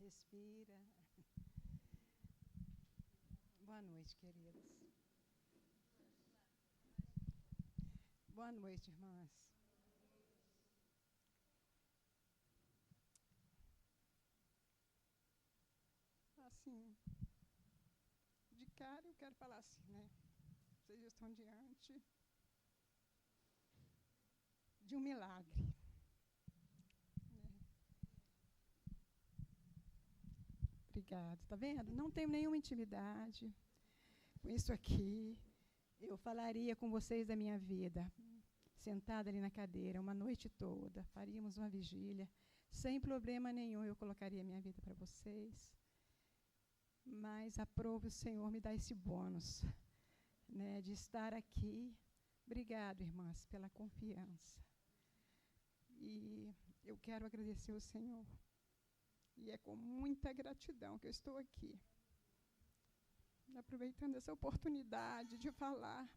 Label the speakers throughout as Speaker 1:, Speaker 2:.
Speaker 1: Respira. Boa noite, queridos. Boa noite, irmãs. Assim, de cara eu quero falar assim, né? Vocês estão diante de um milagre. Obrigada. Tá vendo? Não tenho nenhuma intimidade com isso aqui. Eu falaria com vocês da minha vida, sentada ali na cadeira, uma noite toda. Faríamos uma vigília. Sem problema nenhum, eu colocaria minha vida para vocês. Mas aprove o Senhor me dar esse bônus, né, de estar aqui. Obrigado, irmãs, pela confiança. E eu quero agradecer ao Senhor. E é com muita gratidão que eu estou aqui, aproveitando essa oportunidade de falar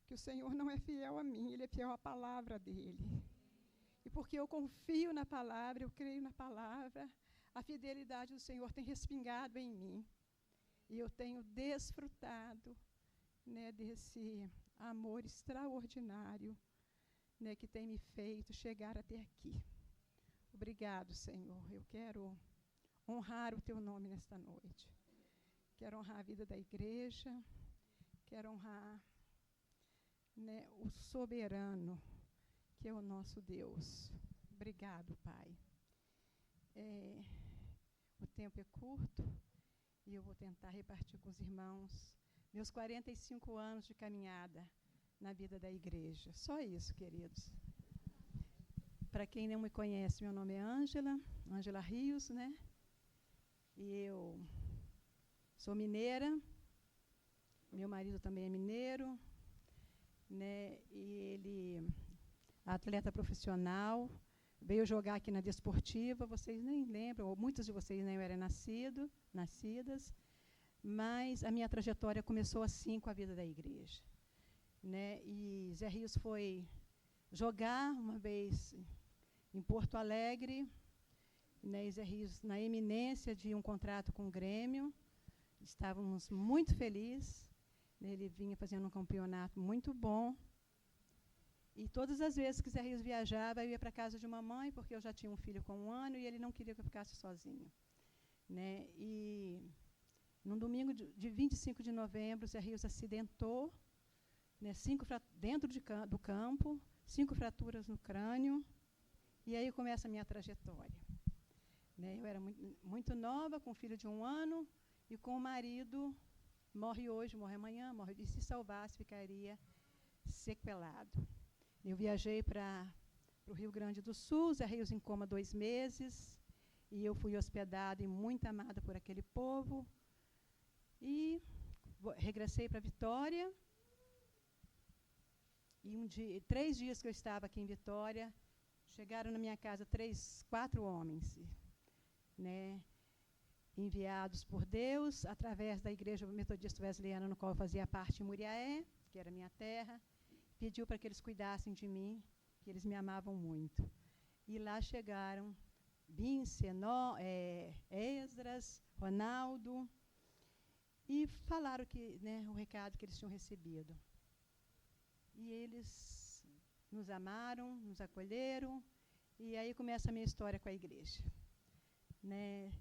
Speaker 1: que o Senhor não é fiel a mim, Ele é fiel à palavra dEle. E porque eu confio na palavra, eu creio na palavra, a fidelidade do Senhor tem respingado em mim. E eu tenho desfrutado, né, desse amor extraordinário, né, que tem me feito chegar até aqui. Obrigado, Senhor. Eu quero honrar o Teu nome nesta noite. Quero honrar a vida da igreja. Quero honrar, né, o soberano, que é o nosso Deus. Obrigado, Pai. O tempo é curto e eu vou tentar repartir com os irmãos meus 45 anos de caminhada na vida da igreja. Só isso, queridos. Para quem não me conhece, meu nome é Ângela Rios, né? E eu sou mineira, meu marido também é mineiro, né? E ele é atleta profissional, veio jogar aqui na Desportiva, vocês nem lembram, ou muitos de vocês nem eram nascidas, mas a minha trajetória começou assim com a vida da igreja, né? E Zé Rios foi jogar uma vez em Porto Alegre, né, Zé Rios na eminência de um contrato com o Grêmio. Estávamos muito felizes, né, ele vinha fazendo um campeonato muito bom. E todas as vezes que Zé Rios viajava, eu ia para a casa de uma mãe, porque eu já tinha um filho com 1 ano e ele não queria que eu ficasse sozinho, né? E num domingo de 25 de novembro, Zé Rios acidentou, né, dentro do campo, 5 fraturas no crânio. E aí começa a minha trajetória, né? Eu era muito nova, com um filho de 1 ano, e com o marido, morre hoje, morre amanhã, morre, e se salvasse, ficaria sequelado. Eu viajei para o Rio Grande do Sul, Zé Rios em coma 2 meses, e eu fui hospedada e muito amada por aquele povo. E regressei para Vitória, e 3 dias que eu estava aqui em Vitória, chegaram na minha casa 4 homens, né, enviados por Deus, através da Igreja Metodista Wesleyana, no qual eu fazia parte, em Muriaé, que era minha terra, pediu para que eles cuidassem de mim, que eles me amavam muito. E lá chegaram Vince, Esdras, Ronaldo, e falaram que, né, o recado que eles tinham recebido. E eles nos amaram, nos acolheram, e aí começa a minha história com a igreja, né?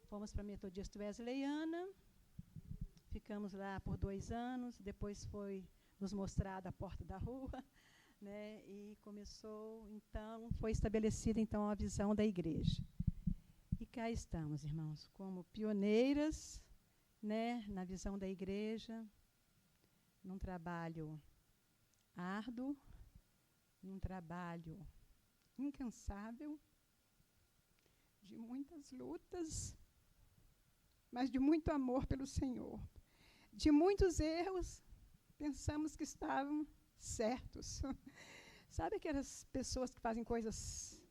Speaker 1: Fomos para a Metodista Wesleyana, ficamos lá por 2 anos, depois foi nos mostrada a porta da rua, né? E começou, então, foi estabelecida então a visão da igreja. E cá estamos, irmãos, como pioneiras, né, na visão da igreja, num trabalho árduo, num trabalho incansável, de muitas lutas, mas de muito amor pelo Senhor. De muitos erros, pensamos que estavam certos. Sabe aquelas pessoas que fazem coisas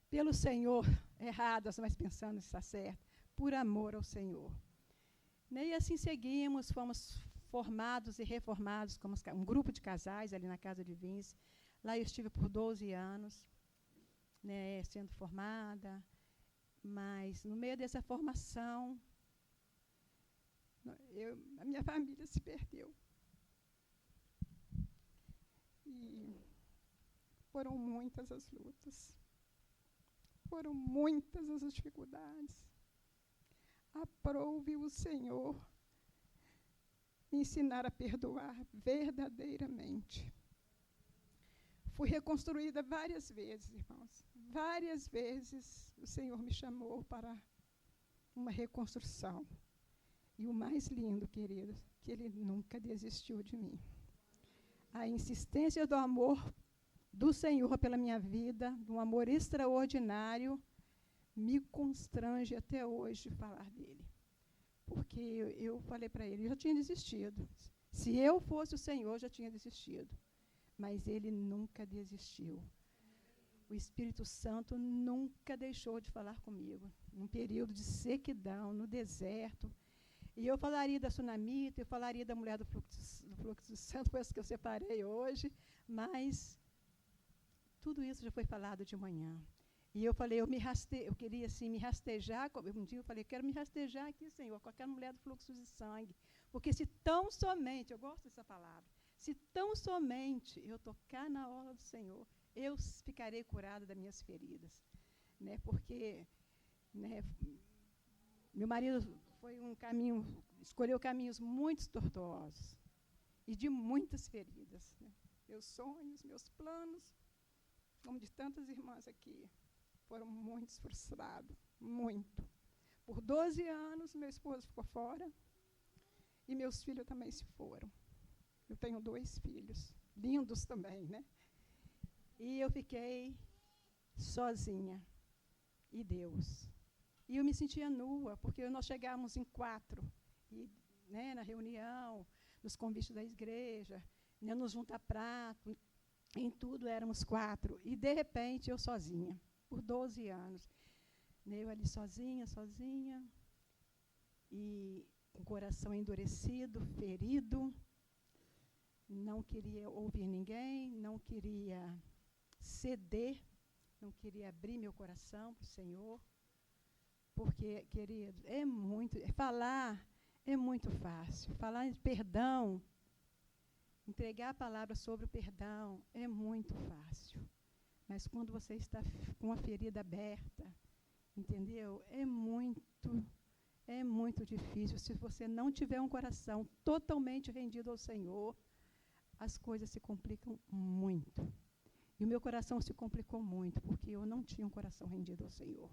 Speaker 1: pelo Senhor erradas, mas pensando que está certo? Por amor ao Senhor. E assim seguimos, fomos formados e reformados como um grupo de casais ali na casa de Vince. Lá eu estive por 12 anos, né, sendo formada, Mas, no meio dessa formação, a minha família se perdeu. E foram muitas as lutas. Foram muitas as dificuldades. Aprove o Senhor me ensinar a perdoar verdadeiramente. Fui reconstruída várias vezes, irmãos. Várias vezes o Senhor me chamou para uma reconstrução. E o mais lindo, queridos, que Ele nunca desistiu de mim. A insistência do amor do Senhor pela minha vida, um amor extraordinário, me constrange até hoje falar dele. Porque eu falei para ele, eu já tinha desistido. Se eu fosse o Senhor, já tinha desistido. Mas ele nunca desistiu. O Espírito Santo nunca deixou de falar comigo. Num período de sequidão, no deserto. E eu falaria da Sunamita, eu falaria da mulher do fluxo santo, foi essa que eu separei hoje, mas tudo isso já foi falado de manhã. E eu falei, eu queria assim, me rastejar, um dia eu falei, quero me rastejar aqui, Senhor, com aquela mulher do fluxo de sangue, porque se tão somente, eu gosto dessa palavra, se tão somente eu tocar na orla do Senhor, eu ficarei curada das minhas feridas. Né? Porque meu marido foi escolheu caminhos muito tortuosos e de muitas feridas. Né? Meus sonhos, meus planos, como de tantas irmãs aqui, foram muito frustrados, muito. Por 12 anos, meu esposo ficou fora e meus filhos também se foram. Eu tenho 2 filhos, lindos também, né? E eu fiquei sozinha. E Deus. E eu me sentia nua, porque nós chegávamos em 4, e, né, na reunião, nos convites da igreja, né, nos junta-prato, em tudo éramos 4. E, de repente, eu sozinha, por 12 anos. Eu ali sozinha, e com o coração endurecido, ferido, não queria ouvir ninguém, não queria ceder, não queria abrir meu coração para o Senhor, porque, querido, falar é muito fácil, falar de perdão, entregar a palavra sobre o perdão é muito fácil, mas quando você está com a ferida aberta, entendeu? É muito difícil. Se você não tiver um coração totalmente rendido ao Senhor, as coisas se complicam muito. E o meu coração se complicou muito, porque eu não tinha um coração rendido ao Senhor.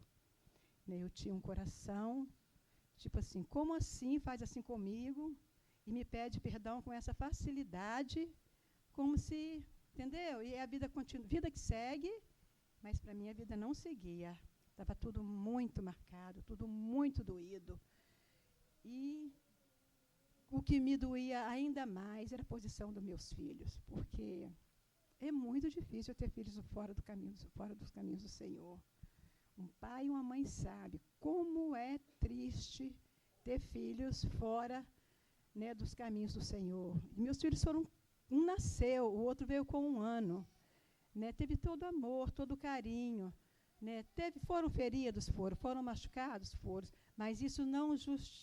Speaker 1: Eu tinha um coração, tipo assim, como assim faz assim comigo? E me pede perdão com essa facilidade, como se, entendeu? E a vida continua, vida que segue, mas para mim a vida não seguia. Estava tudo muito marcado, tudo muito doído. E o que me doía ainda mais era a posição dos meus filhos, porque é muito difícil ter filhos fora dos caminhos do Senhor. Um pai e uma mãe sabem como é triste ter filhos fora, né, dos caminhos do Senhor. E meus filhos um nasceu, o outro veio com 1 ano. Né, teve todo amor, todo carinho. Né, foram feridos? Foram machucados? Foram. Mas isso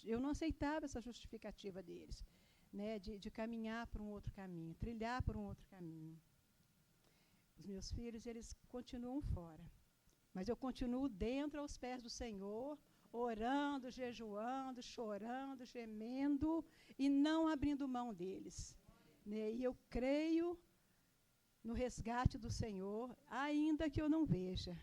Speaker 1: eu não aceitava essa justificativa deles, né, de caminhar por um outro caminho, trilhar por um outro caminho. Os meus filhos, eles continuam fora. Mas eu continuo dentro aos pés do Senhor, orando, jejuando, chorando, gemendo e não abrindo mão deles. Né? E eu creio no resgate do Senhor, ainda que eu não veja.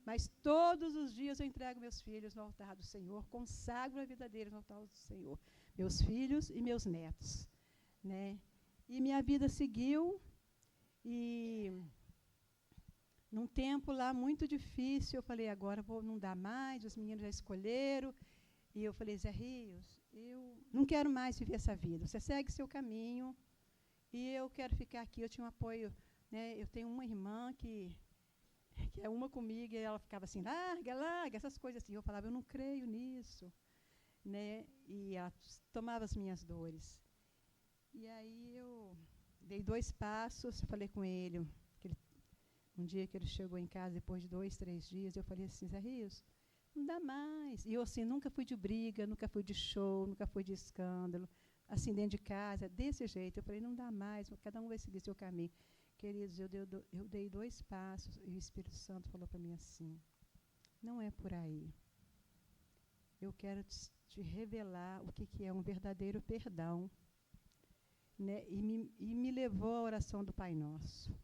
Speaker 1: Mas todos os dias eu entrego meus filhos no altar do Senhor, consagro a vida deles no altar do Senhor. Meus filhos e meus netos. Né? E minha vida seguiu e... Num tempo lá muito difícil, eu falei, agora não dá mais, os meninos já escolheram. E eu falei, Zé Rios, eu não quero mais viver essa vida. Você segue seu caminho e eu quero ficar aqui. Eu tinha um apoio, né? Eu tenho uma irmã que é uma comigo, e ela ficava assim, larga, essas coisas assim. Eu falava, eu não creio nisso. Né? E ela tomava as minhas dores. E aí eu dei 2 passos, falei com ele, um dia que ele chegou em casa, depois de 2, 3 dias, eu falei assim, Zé Rios, Não dá mais. E eu, assim, nunca fui de briga, nunca fui de show, nunca fui de escândalo. Assim, dentro de casa, desse jeito. Eu falei, não dá mais, cada um vai seguir seu caminho. Queridos, eu dei 2 passos e o Espírito Santo falou para mim assim, não é por aí. Eu quero te revelar o que é um verdadeiro perdão. Né? E me levou à oração do Pai Nosso.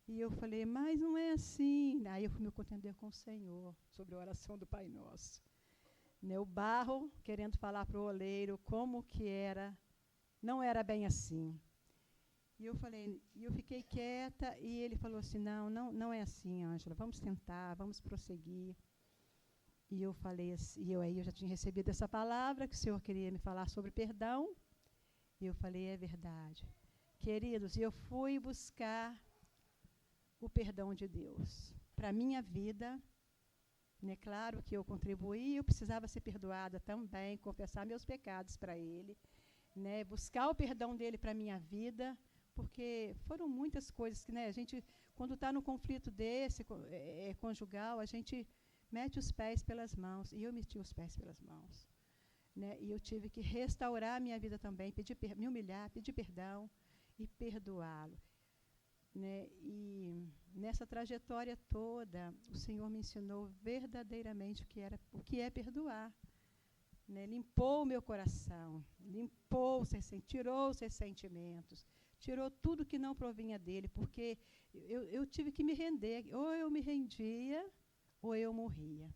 Speaker 1: E eu falei, mas não é assim. Aí eu fui me contender com o Senhor sobre a oração do Pai Nosso. Né? O barro querendo falar para o oleiro como que era, não era bem assim. E eu falei, e eu fiquei quieta e ele falou assim, não é assim, Ângela, vamos tentar, vamos prosseguir. E eu falei assim, aí eu já tinha recebido essa palavra que o Senhor queria me falar sobre perdão. E eu falei, é verdade. Queridos, eu fui buscar o perdão de Deus para a minha vida. Né? Claro que eu contribuí, eu precisava ser perdoada também, confessar meus pecados para Ele. Né? Buscar o perdão dEle para a minha vida, porque foram muitas coisas que, né, a gente, quando está no conflito desse, conjugal, a gente mete os pés pelas mãos. E eu meti os pés pelas mãos. Né? E eu tive que restaurar a minha vida também, me humilhar, pedir perdão e perdoá-lo. Né? E nessa trajetória toda, o Senhor me ensinou verdadeiramente o que é perdoar. Né? Limpou o meu coração, tirou os ressentimentos, tirou tudo que não provinha dele, porque eu tive que me render. Ou eu me rendia, ou eu morria.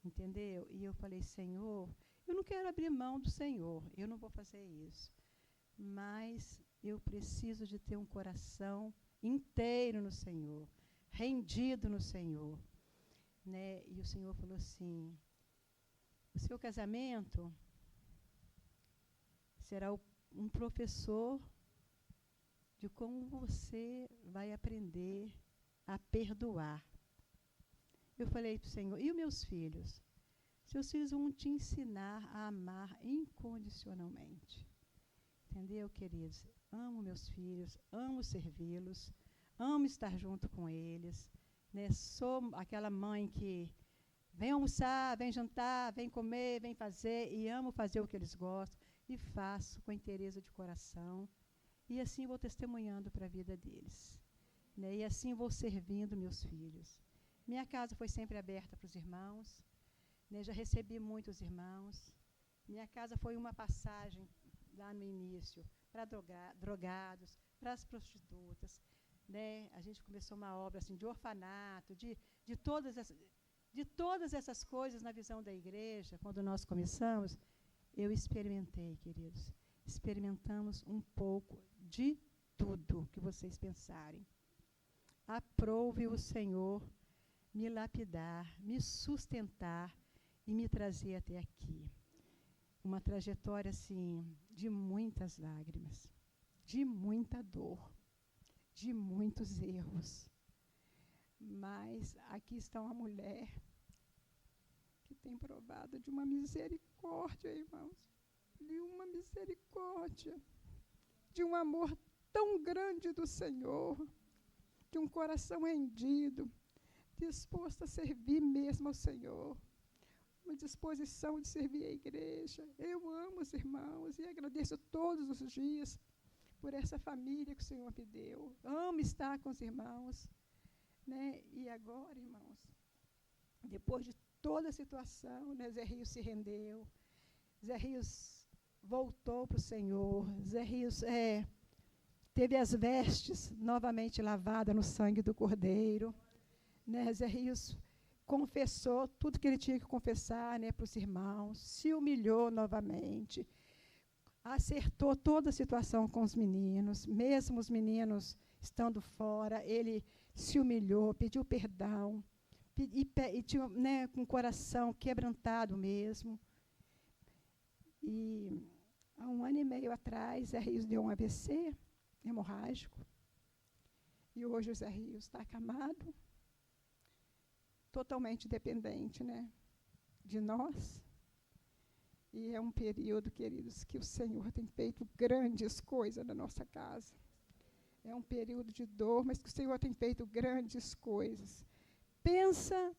Speaker 1: Entendeu? E eu falei, Senhor, eu não quero abrir mão do Senhor, eu não vou fazer isso. Mas eu preciso de ter um coração inteiro no Senhor, rendido no Senhor. Né? E o Senhor falou assim, o seu casamento será um professor de como você vai aprender a perdoar. Eu falei para o Senhor, e os meus filhos? Seus filhos vão te ensinar a amar incondicionalmente. Entendeu, queridos? Amo meus filhos, amo servi-los, amo estar junto com eles. Né? Sou aquela mãe que vem almoçar, vem jantar, vem comer, vem fazer, e amo fazer o que eles gostam, e faço com inteireza de coração. E assim vou testemunhando para a vida deles. Né? E assim vou servindo meus filhos. Minha casa foi sempre aberta para os irmãos. Né? Já recebi muitos irmãos. Minha casa foi uma passagem, lá no início, para drogados, para as prostitutas. Né? A gente começou uma obra assim, de orfanato, de todas essas coisas na visão da igreja. Quando nós começamos, eu experimentei, queridos. Experimentamos um pouco de tudo que vocês pensarem. Aprove o Senhor me lapidar, me sustentar e me trazer até aqui. Uma trajetória, assim, de muitas lágrimas, de muita dor, de muitos erros. Mas aqui está uma mulher que tem provado de uma misericórdia, irmãos, de uma misericórdia, de um amor tão grande do Senhor, de um coração rendido, disposto a servir mesmo ao Senhor, uma disposição de servir a igreja. Eu amo os irmãos e agradeço todos os dias por essa família que o Senhor me deu. Amo estar com os irmãos. Né? E agora, irmãos, depois de toda a situação, né, Zé Rios se rendeu, Zé Rios voltou para o Senhor, Zé Rios teve as vestes novamente lavadas no sangue do Cordeiro. Né? Zé Rios confessou tudo que ele tinha que confessar, né, para os irmãos, se humilhou novamente, acertou toda a situação com os meninos, mesmo os meninos estando fora, ele se humilhou, pediu perdão, e tinha, né, com o coração quebrantado mesmo. E há 1 ano e meio atrás, Zé Rios deu um AVC hemorrágico, e hoje o Zé Rios está acamado, totalmente dependente, né, de nós. E é um período, queridos, que o Senhor tem feito grandes coisas na nossa casa. É um período de dor, mas que o Senhor tem feito grandes coisas. Pensa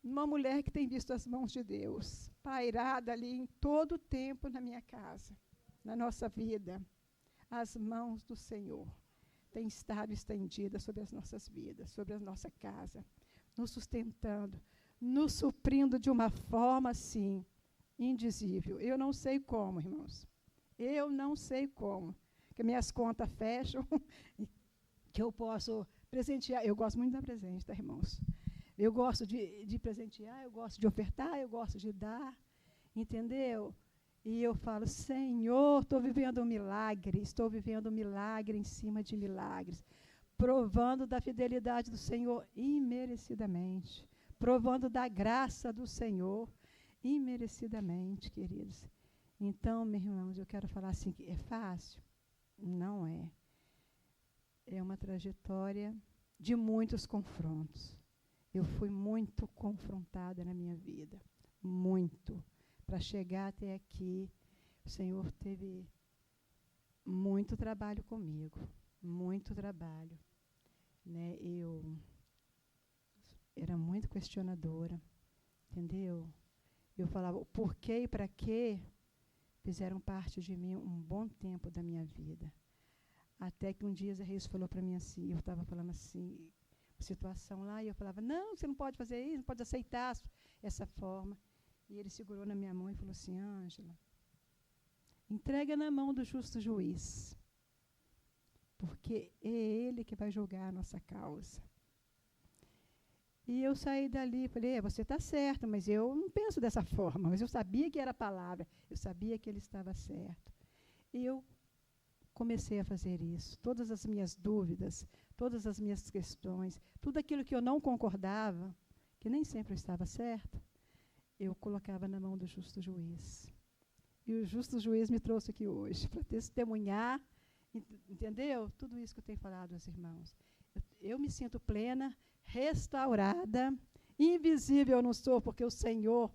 Speaker 1: uma mulher que tem visto as mãos de Deus pairada ali em todo o tempo na minha casa, na nossa vida. As mãos do Senhor têm estado estendidas sobre as nossas vidas, sobre a nossa casa, nos sustentando, nos suprindo de uma forma, assim, indizível. Eu não sei como, irmãos. Eu não sei como. Que minhas contas fecham, que eu posso presentear. Eu gosto muito de dar presente, tá, irmãos? Eu gosto de presentear, eu gosto de ofertar, eu gosto de dar, entendeu? E eu falo, Senhor, estou vivendo um milagre em cima de milagres, provando da fidelidade do Senhor imerecidamente, provando da graça do Senhor imerecidamente, queridos. Então, meus irmãos, eu quero falar assim, que é fácil? Não é. É uma trajetória de muitos confrontos. Eu fui muito confrontada na minha vida, muito. Para chegar até aqui, o Senhor teve muito trabalho comigo, muito trabalho. Né? Eu era muito questionadora, entendeu? Eu falava o porquê e para quê fizeram parte de mim um bom tempo da minha vida. Até que um dia Zé Reis falou para mim assim, eu estava falando assim, situação lá, e eu falava, não, você não pode fazer isso, não pode aceitar essa forma. E ele segurou na minha mão e falou assim, Ângela, entrega na mão do justo juiz, porque é ele que vai julgar a nossa causa. E eu saí dali e falei, você está certo, mas eu não penso dessa forma, mas eu sabia que era a palavra, eu sabia que ele estava certo. E eu comecei a fazer isso. Todas as minhas dúvidas, todas as minhas questões, tudo aquilo que eu não concordava, que nem sempre eu estava certa, eu colocava na mão do justo juiz. E o justo juiz me trouxe aqui hoje para testemunhar, entendeu? Tudo isso que eu tenho falado aos irmãos. Eu me sinto plena, restaurada, invisível eu não sou, porque o Senhor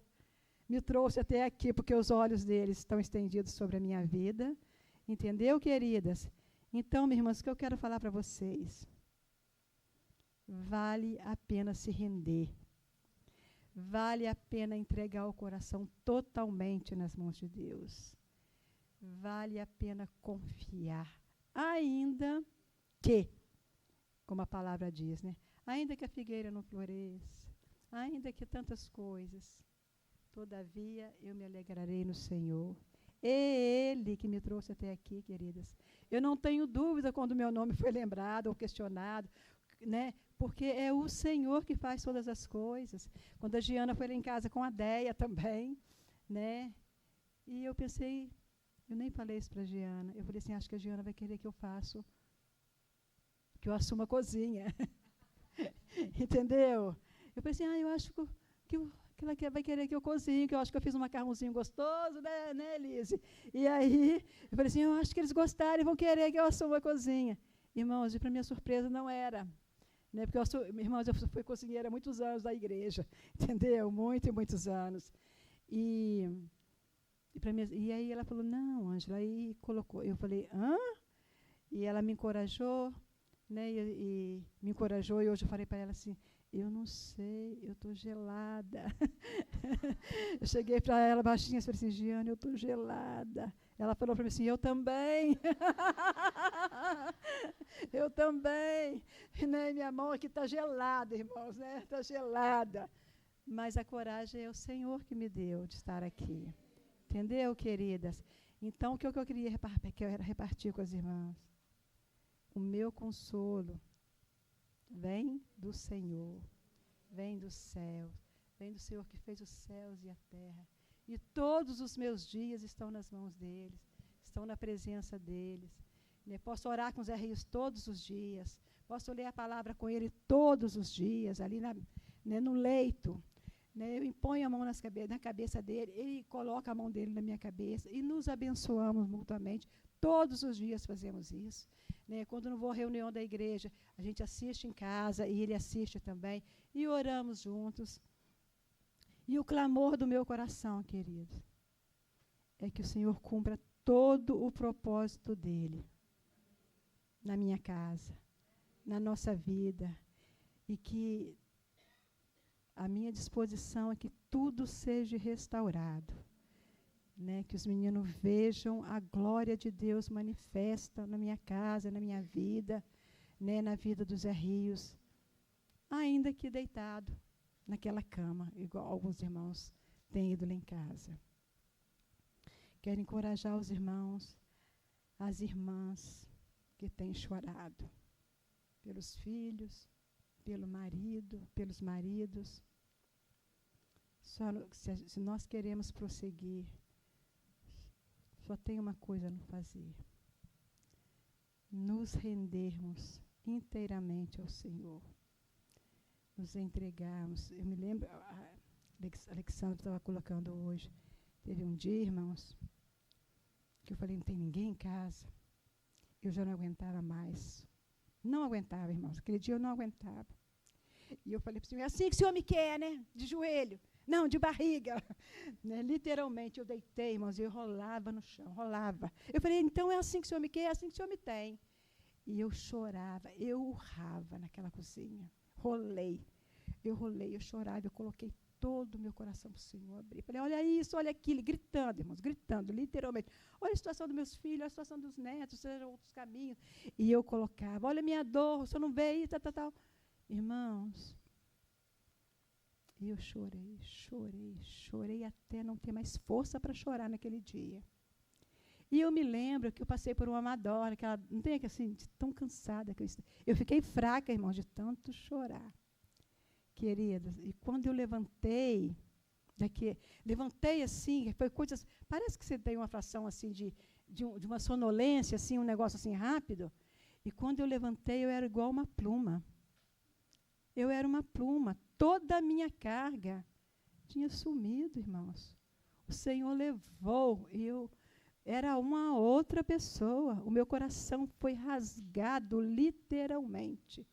Speaker 1: me trouxe até aqui, porque os olhos dele estão estendidos sobre a minha vida. Entendeu, queridas? Então, minhas irmãs, o que eu quero falar para vocês? Vale a pena se render. Vale a pena entregar o coração totalmente nas mãos de Deus. Vale a pena confiar. Ainda que, como a palavra diz, né? Ainda que a figueira não floresça, ainda que tantas coisas, todavia eu me alegrarei no Senhor. É Ele que me trouxe até aqui, queridas. Eu não tenho dúvida quando meu nome foi lembrado ou questionado, né? Porque é o Senhor que faz todas as coisas. Quando a Giana foi lá em casa com a Deia também, né? E eu pensei, eu nem falei isso para a Giana. Eu falei assim, acho que a Giana vai querer que eu faça, que eu assuma a cozinha. Entendeu? Eu pensei, eu acho que ela vai querer que eu cozinhe, que eu acho que eu fiz um macarrãozinho gostoso, né, Elise? E aí, eu falei assim, eu acho que eles gostaram e vão querer que eu assuma a cozinha. Irmãos, e para minha surpresa não era. Né, porque, irmãos, eu fui cozinheira há muitos anos da igreja, entendeu? Muitos anos. E aí ela falou, não, Ângela, aí colocou. Eu falei, hã? E ela me encorajou, né, e me encorajou, e hoje eu falei para ela assim, eu não sei, eu estou gelada. Eu cheguei para ela baixinha e falei assim, Giana, eu estou gelada. Ela falou para mim assim, eu também. Eu também. Né? Minha mão aqui está gelada, irmãos, né? Está gelada. Mas a coragem é o Senhor que me deu de estar aqui. Entendeu, queridas? Então, o que eu queria repartir com as irmãs? O meu consolo vem do Senhor, vem do céu, vem do Senhor que fez os céus e a terra. E todos os meus dias estão nas mãos deles, estão na presença deles. Posso orar com os Rios todos os dias, posso ler a palavra com ele todos os dias, ali no leito. Eu imponho a mão na cabeça dele, ele coloca a mão dele na minha cabeça e nos abençoamos mutuamente. Todos os dias fazemos isso. Quando não vou à reunião da igreja, a gente assiste em casa e ele assiste também. E oramos juntos. E o clamor do meu coração, querido, é que o Senhor cumpra todo o propósito dele na minha casa, na nossa vida. E que a minha disposição é que tudo seja restaurado, né? Que os meninos vejam a glória de Deus manifesta na minha casa, na minha vida, né? Na vida do Zé Rios, ainda que deitado naquela cama, igual alguns irmãos têm ido lá em casa. Quero encorajar os irmãos, as irmãs que têm chorado pelos filhos, pelo marido, pelos maridos. Se nós queremos prosseguir, só tem uma coisa a nos fazer: nos rendermos inteiramente ao Senhor, nos entregarmos. Eu me lembro, a Alexandra estava colocando hoje, teve um dia, irmãos, que eu falei, não tem ninguém em casa. Eu já não aguentava mais. Não aguentava, irmãos. Aquele dia eu não aguentava. E eu falei para o Senhor, é assim que o Senhor me quer, né? De joelho. Não, de barriga. Né? Literalmente, eu deitei, irmãos, e eu rolava no chão, rolava. Eu falei, então é assim que o Senhor me quer, é assim que o Senhor me tem. E eu chorava, eu urrava naquela cozinha. Rolei, eu chorava, eu coloquei todo o meu coração para o Senhor abrir. Falei, olha isso, olha aquilo, gritando, irmãos, gritando, literalmente. Olha a situação dos meus filhos, olha a situação dos netos, sejam outros caminhos. E eu colocava, olha a minha dor, o Senhor não vê isso, tal. Irmãos, eu chorei até não ter mais força para chorar naquele dia. E eu me lembro que eu passei por uma Madonna, que ela não tem assim, de tão cansada que eu fiquei fraca, irmãos, de tanto chorar. Queridas, e quando eu levantei assim, foi coisas, parece que você tem uma fração assim de uma sonolência, assim, um negócio assim rápido, e quando eu levantei eu era igual uma pluma. Eu era uma pluma, toda a minha carga tinha sumido, irmãos. O Senhor levou, e eu era uma outra pessoa. O meu coração foi rasgado, literalmente,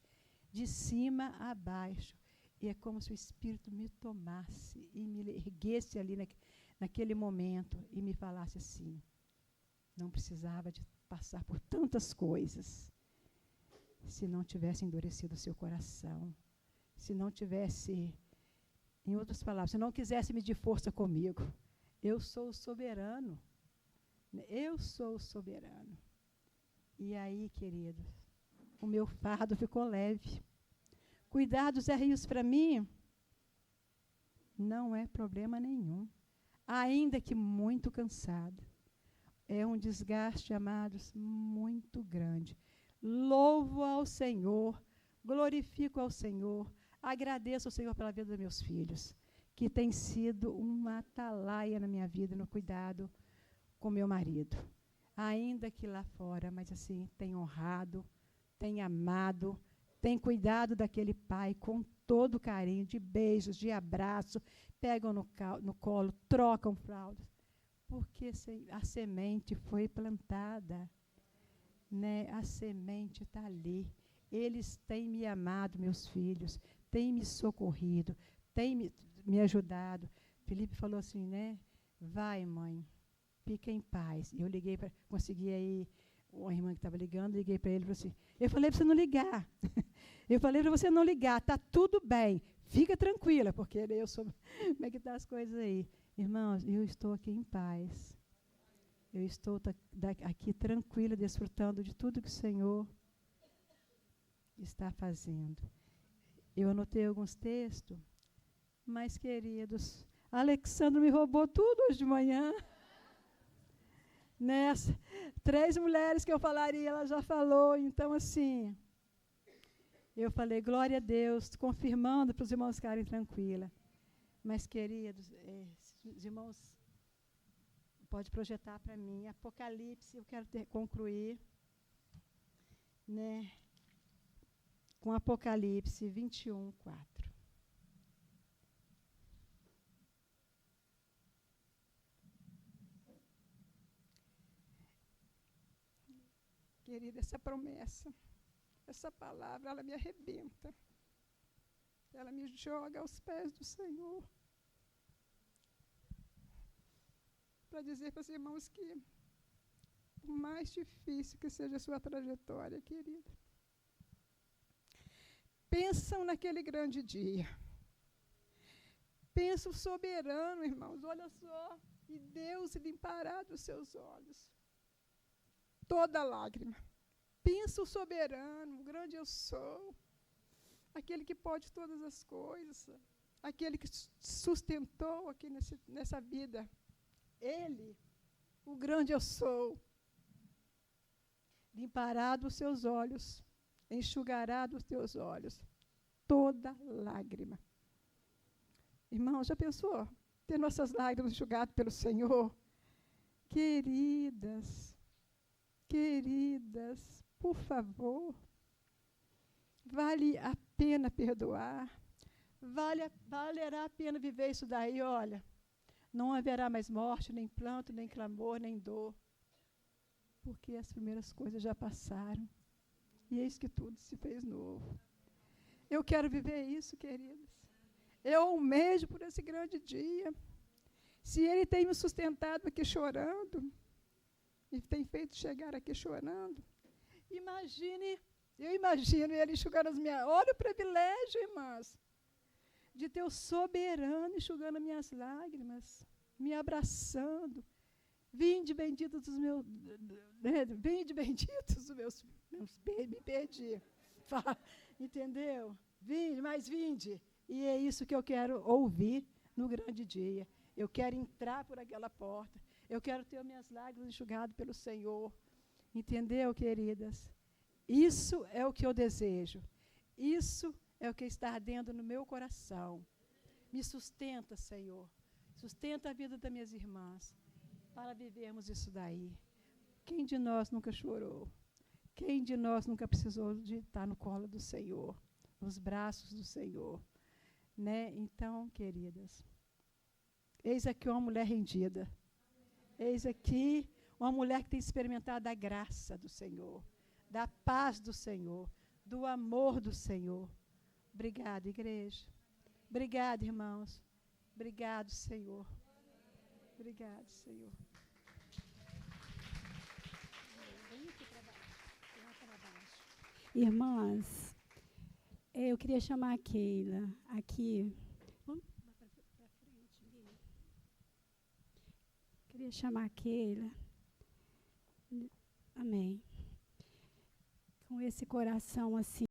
Speaker 1: de cima a baixo. E é como se o Espírito me tomasse e me erguesse ali naquele momento e me falasse assim, não precisava de passar por tantas coisas se não tivesse endurecido o seu coração, se não tivesse, em outras palavras, se não quisesse medir força comigo. Eu sou o soberano. Eu sou o soberano. E aí, queridos, o meu fardo ficou leve. Cuidar dos Zé Rios para mim não é problema nenhum. Ainda que muito cansado. É um desgaste, amados, muito grande. Louvo ao Senhor, glorifico ao Senhor, agradeço ao Senhor pela vida dos meus filhos, que tem sido uma atalaia na minha vida, no cuidado com meu marido. Ainda que lá fora, mas assim, tem honrado, tem amado, tem cuidado daquele pai com todo carinho, de beijos, de abraço, pegam no colo, trocam fraldas, porque a semente foi plantada, né? A semente está ali. Eles têm me amado, meus filhos, têm me socorrido, têm me ajudado. Felipe falou assim, né? Vai, mãe, fica em paz. Eu liguei para, consegui aí, uma irmã que estava ligando, liguei para ele e falei assim, eu falei para você não ligar. Eu falei para você não ligar, está tudo bem, fica tranquila, porque eu sou, como é que estão as coisas aí? Irmãos, eu estou aqui em paz. Eu estou aqui tranquila, desfrutando de tudo que o Senhor está fazendo. Eu anotei alguns textos, mas, queridos, a Alexandra me roubou tudo hoje de manhã. Nessa, 3 mulheres que eu falaria, ela já falou, então, assim, eu falei, glória a Deus, confirmando para os irmãos ficarem tranquilos. Mas, queridos, os irmãos, pode projetar para mim, Apocalipse, eu quero concluir, né, com Apocalipse 21, 4. Querida, essa promessa, essa palavra, ela me arrebenta. Ela me joga aos pés do Senhor. Para dizer para os irmãos que, por mais difícil que seja a sua trajetória, querida, pensam naquele grande dia. Pensa o soberano, irmãos, olha só. E Deus limpará dos seus olhos toda lágrima. Pensa o soberano, o grande eu sou, aquele que pode todas as coisas, aquele que sustentou aqui nessa vida. Ele, o grande eu sou, limpará dos seus olhos, enxugará dos teus olhos toda lágrima. Irmão, já pensou? Ter nossas lágrimas enxugadas pelo Senhor? Queridas, por favor, vale a pena perdoar, valerá a pena viver isso daí, olha, não haverá mais morte, nem pranto, nem clamor, nem dor, porque as primeiras coisas já passaram, e eis que tudo se fez novo. Eu quero viver isso, queridas. Eu almejo por esse grande dia. Se Ele tem me sustentado aqui chorando, e tem feito chegar aqui chorando, eu imagino Ele enxugando as minhas... Olha o privilégio, irmãs, de ter o soberano enxugando as minhas lágrimas, me abraçando. Vinde benditos dos meus... Vinde benditos dos meus... Me perdi. Entendeu? Vinde, mas vinde. E é isso que eu quero ouvir no grande dia. Eu quero entrar por aquela porta. Eu quero ter minhas lágrimas enxugadas pelo Senhor. Entendeu, queridas? Isso é o que eu desejo. Isso é o que está ardendo no meu coração. Me sustenta, Senhor. Sustenta a vida das minhas irmãs. Para vivermos isso daí. Quem de nós nunca chorou? Quem de nós nunca precisou de estar no colo do Senhor? Nos braços do Senhor? Né? Então, queridas, eis aqui uma mulher rendida. Eis aqui uma mulher que tem experimentado a graça do Senhor, da paz do Senhor, do amor do Senhor. Obrigada, igreja. Obrigada, irmãos. Obrigado, Senhor. Obrigado, Senhor.
Speaker 2: Irmãs, eu queria chamar a Keila aqui. Vamos para frente, Lili. Queria chamar a Keila. Amém. Com esse coração assim.